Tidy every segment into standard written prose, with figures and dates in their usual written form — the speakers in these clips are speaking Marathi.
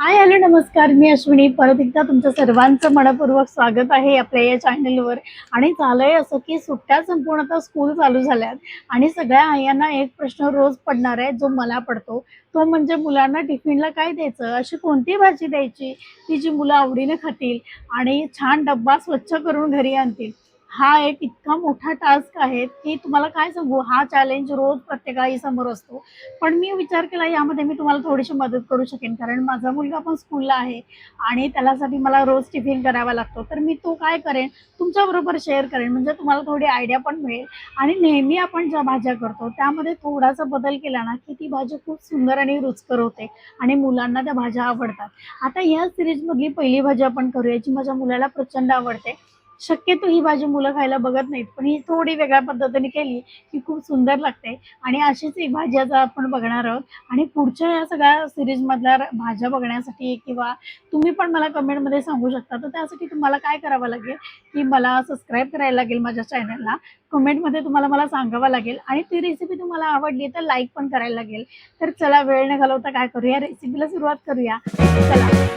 हाय हॅलो नमस्कार, मी अश्विनी. परत एकदा तुमचं सर्वांचं मनपूर्वक स्वागत आहे आपल्या या चॅनलवर. आणि झालंय असं की सुट्ट्या संपूर्ण आता स्कूल चालू झाल्यात आणि सगळ्या आयांना एक प्रश्न रोज पडणार आहे, जो मला पडतो. तो म्हणजे मुलांना टिफिनला काय द्यायचं, अशी कोणती भाजी द्यायची ती जी मुलं आवडीने खातील आणि छान डब्बा स्वच्छ करून घरी आणतील. हा एक इतका मोठा टास्क आहे की तुम्हाला काय सांगू, हा चॅलेंज रोज प्रत्येक आईसमोर असतो. पण मी विचार केला यामध्ये मी तुम्हाला थोडीशी मदत करू शकेन, कारण माझा मुलगा पण स्कूलला आहे आणि त्यासाठी मला रोज टिफिन करावा लागतो. तर मी तो काय करेन, तुमच्याबरोबर शेअर करेन, म्हणजे तुम्हाला थोडी आयडिया पण मिळेल. आणि नेहमी आपण ज्या भाज्या करतो त्यामध्ये थोडासा बदल केला ना की ती भाजी खूप सुंदर आणि रुचकर होते आणि मुलांना त्या भाज्या आवडतात. आता ह्या सिरीजमधली पहिली भाजी आपण करूया, जी माझ्या मुलाला प्रचंड आवडते. शक्यतो ही भाजी मुलं खायला बघत नाहीत, पण ही थोडी वेगळ्या पद्धतीने केली की खूप सुंदर लागते. आणि अशीच एक भाजी आज आपण बघणार आहोत. आणि पुढच्या या सगळ्या सीरीजमधल्या भाज्या बघण्यासाठी किंवा तुम्ही पण मला कमेंटमध्ये सांगू शकता. तर त्यासाठी तुम्हाला काय करावं लागेल की मला सबस्क्राईब करायला लागेल माझ्या चॅनलला. कमेंटमध्ये तुम्हाला मला सांगावं लागेल आणि ती रेसिपी तुम्हाला आवडली तर लाईक पण करायला लागेल. तर चला वेळ न घालवता काय करूया, रेसिपीला सुरुवात करूया. चला.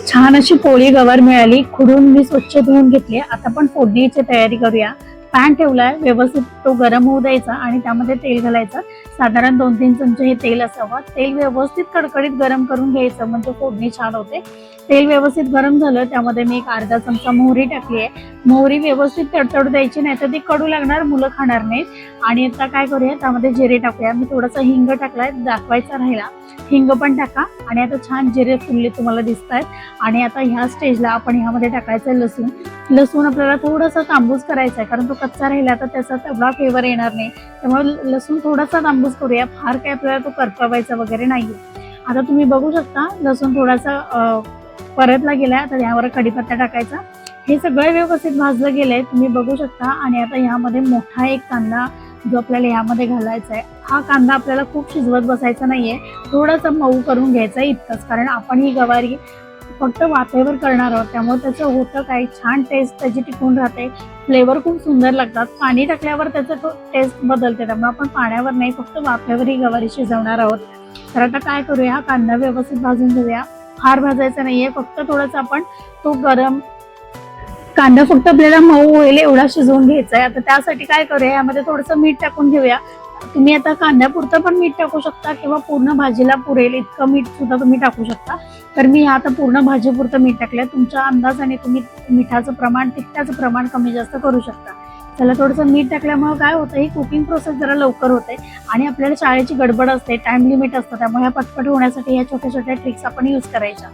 छान अशी पोळी गवार मिळाली, खुडून मी स्वच्छ धुवून घेतली. आता आपण फोडणीची तयारी करूया. पॅन ठेवलाय, व्यवस्थित तो गरम होऊ द्यायचा आणि त्यामध्ये तेल घालायचं. साधारण 2-3 चमचे हे तेल असावं. तेल व्यवस्थित कडकडीत गरम करून घ्यायचं, म्हणजे फोडणी छान होते. तेल व्यवस्थित गरम झालं, त्यामध्ये मी एक अर्धा चमचा मोहरी टाकली आहे. मोहरी व्यवस्थित तडतडू द्यायची, नाही तर ती कडू लागणार, मुलं खाणार नाहीत. आणि आता काय करूया, त्यामध्ये जिरे टाकूया. मी थोडासा हिंग टाकलाय, दाखवायचा राहिला. हिंग पण टाका. आणि आता छान जिरे फुलले तुम्हाला दिसत आहेत. आणि आता ह्या स्टेजला आपण ह्यामध्ये टाकायचं लसूण. लसूण आपल्याला थोडासा तांबूस करायचा आहे, कारण तो कच्चा राहिला तर त्याचा तेवढा फ्लेवर येणार नाही. त्यामुळे लसूण थोडासा तांबूस करूया, फार काय आपल्याला तो करपवायचा वगैरे नाहीये. आता तुम्ही बघू शकता लसूण थोडासा परतला गेलाय. आता यावर कढीपत्ता टाकायचा. हे सगळं व्यवस्थित भाजलं गेलंय, तुम्ही बघू शकता. आणि आता ह्यामध्ये मोठा एक कांदा जो आपल्याला ह्यामध्ये घालायचा आहे. हा कांदा आपल्याला खूप शिजवत बसायचा नाहीये, थोडासा मऊ करून घ्यायचा इतकंच, कारण आपण ही गवारी फक्त वाफेवर करणार आहोत. त्यामुळे त्याचं होतं काय, छान टेस्ट त्याची टिकून राहते, फ्लेवर खूप सुंदर लागतात. पाणी टाकल्यावर त्याचं टेस्ट बदलते, त्यामुळे आपण पाण्यावर नाही, फक्त वाफेवर ही गवारी शिजवणार आहोत. तर आता काय करूया, हा कांदा व्यवस्थित भाजून घेऊया. फार भाजायचा नाहीये, फक्त थोडंसं आपण तो गरम कांदा फक्त आपल्याला मऊ होईल एवढा शिजवून घ्यायचा आहे. आता त्यासाठी काय करूया, यामध्ये थोडंसं मीठ टाकून घेऊया. तुम्ही आता कांद्यापुरतं पण मीठ टाकू शकता किंवा पूर्ण भाजीला पुरेल इतकं मीठ सुद्धा तुम्ही टाकू शकता. तर मी आता पूर्ण भाजीपुरतं मीठ टाकलंय. तुमच्या अंदाजाने तुम्ही मिठाचं प्रमाण, तिखटाचं प्रमाण कमी जास्त करू शकता. त्याला थोडंसं मीठ टाकल्यामुळे काय होतं, ही कुकिंग प्रोसेस जरा लवकर होते. आणि आपल्याला शाळेची गडबड असते, टाइम लिमिट असतं, त्यामुळे ह्या पटपट होण्यासाठी ह्या छोट्या छोट्या ट्रिक्स आपण यूज करायच्या.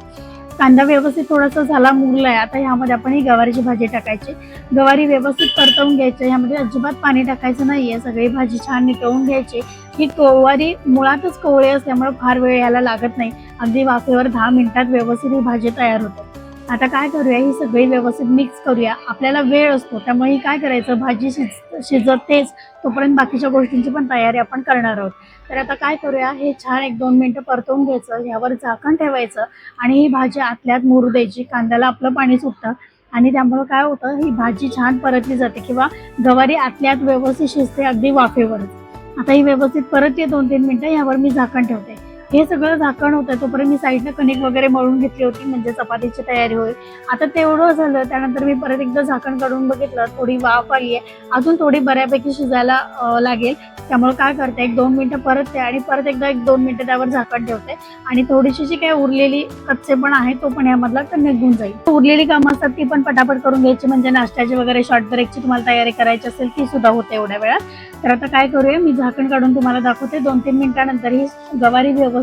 कांदा व्यवस्थित थोडासा झाला, मुरलाय. आता ह्यामध्ये आपण ही गवारीची भाजी टाकायची. गवारी व्यवस्थित परतवून घ्यायची. ह्यामध्ये अजिबात पाणी टाकायचं नाहीये, सगळी भाजी छान नितळून घ्यायची. ही गवारी मुळातच कोवळी असल्यामुळे फार वेळ यायला लागत नाही, अगदी वाफेवर 10 मिनिटात व्यवस्थित ही भाजी तयार होते. आता काय करूया, ही सगळी व्यवस्थित मिक्स करूया. आपल्याला वेळ असतो, त्यामुळे ही काय करायचं, भाजी शिजतेच तोपर्यंत बाकीच्या गोष्टींची पण तयारी आपण करणार आहोत. तर आता काय करूया, हे छान 1-2 मिनिटं परतवून घ्यायचं, ह्यावर झाकण ठेवायचं आणि ही भाजी आतल्यात मुरू द्यायची. कांद्याला आपलं पाणी सुटतं आणि त्यामुळे काय होतं, ही भाजी छान परतली जाते किंवा गवारी आतल्यात व्यवस्थित शिजते, अगदी वाफेवरच. आता ही व्यवस्थित परतते 2-3 मिनिटं, ह्यावर मी झाकण ठेवते. हे सगळं झाकण होतं तोपर्यंत मी साईडनं कणिक वगैरे मळून घेतली होती, म्हणजे चपातीची तयारी होईल. आता तेवढं झालं, त्यानंतर मी परत एकदा झाकण काढून बघितलं, थोडी वाफ आली आहे, अजून थोडी बऱ्यापैकी शिजायला लागेल. त्यामुळे काय करते, 1-2 मिनिटं परतते आणि परत एकदा 1-2 मिनिटं त्यावर झाकण ठेवते. आणि थोडीशी जी काही उरलेली कच्चेपण आहे तो पण यामधला तर निघून जाईल. उरलेली कामं असतात ती पण पटापट करून घ्यायची, म्हणजे नाश्त्याची वगैरे शॉर्ट ब्रेकची तुम्हाला तयारी करायची असेल ती सुद्धा होते एवढ्या वेळात. तर आता काय करूया, मी झाकण काढून तुम्हाला दाखवते. 2-3 मिनिटानंतर ही गवारी व्यवस्थित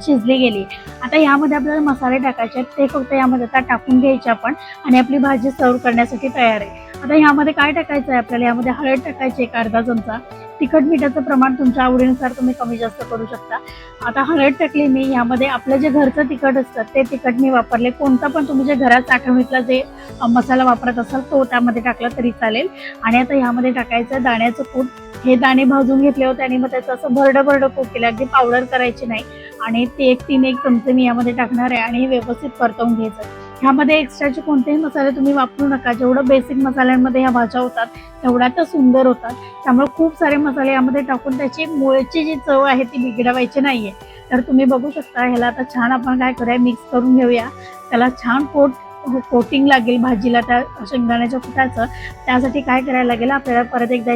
शिजली गेली. आता यामध्ये आपल्याला मसाले टाकायचे, ते फक्त यामध्ये आता टाकून घ्यायचे आपण आणि आपली भाजी सर्व करण्यासाठी तयार आहे. आता यामध्ये काय टाकायचं आहे आपल्याला, यामध्ये हळद टाकायची 1 अर्धा चमचा. तिखट मिठाचं प्रमाण तुमच्या आवडीनुसार तुम्ही कमी जास्त करू शकता. आता हळद टाकली मी. यामध्ये आपलं जे घरचं तिखट असतं ते तिखट मी वापरले. कोणता पण तुम्ही जे घरात साठवणीतला जे मसाला वापरत असाल तो त्यामध्ये टाकला तरी चालेल. आणि आता यामध्ये टाकायचं दाण्याचं कूट. हे दाणे भाजून घेतले होते आणि मग त्याचं असं भरडं कूट केलं, अगदी पावडर करायची नाही. आणि ते 3 चमचे मी यामध्ये टाकणार आहे आणि व्यवस्थित परतवून घ्यायचं. ह्यामध्ये एक्स्ट्राचे कोणतेही मसाले तुम्ही वापरू नका. जेवढं बेसिक मसाल्यांमध्ये ह्या भाज्या होतात तेवढ्या त्या सुंदर होतात. त्यामुळे खूप सारे मसाले यामध्ये टाकून त्याची मूळची जी चव आहे ती बिघडवायची नाहीये. तर तुम्ही बघू शकता ह्याला आता छान आपण काय करूया, मिक्स करून घेऊया. त्याला छान कोटिंग लागेल भाजीला त्या शेंगदाण्याच्या कुटाचं. त्यासाठी काय करायला लागेल आपल्याला, परत एकदा